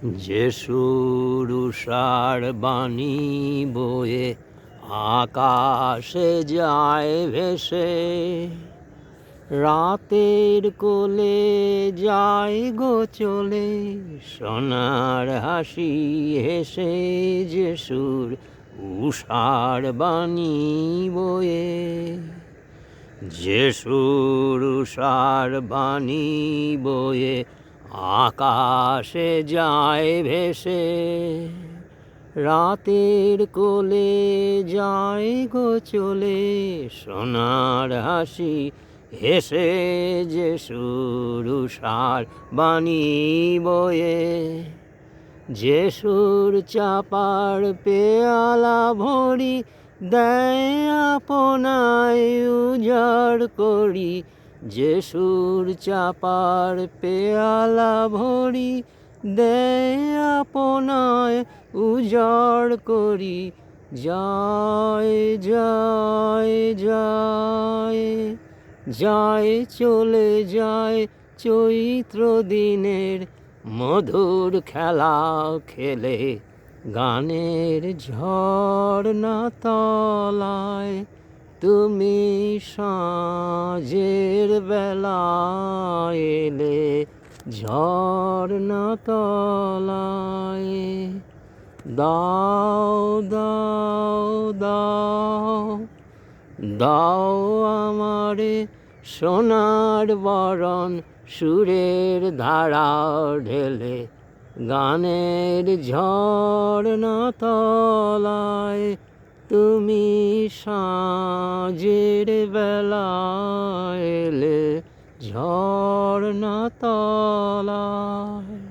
যে সুরুষার বাণী বয়ে আকাশে যায় ভেসে, রাতের কোলে যায় গো চলে, সোনার হাসি হেসে যে সুর উষার বাণী বয়ে। যে সুর উষার বাণী বয়ে আকাশে যায় ভেসে, রাতের কোলে যায় গো চলে, সোনার হাসি হেসে যে সুর উষার বাণী বয়ে। যে সুর চাপার পেয়ালা ভরি দেয় আপনায় উজাড় করি, যে সুর চাপার পেয়ালা ভরি দেয় আপনায় উজাড় করি। যায় যায় যায় যায় চলে যায় চৈত্র দিনের মধুর খেলা খেলে, গানের ঝর্ণা তলায় তুমি সাঁঝের বেলা এলে, ঝর্ণা তলায়। দাও দাও দাও দাও আমারে সোনার বরণ, সুরের ধারা ঢেলে, গানের ঝর্ণা তলায় তুমি সাঁঝের বেলা এলে, ঝর্ণা তলায়।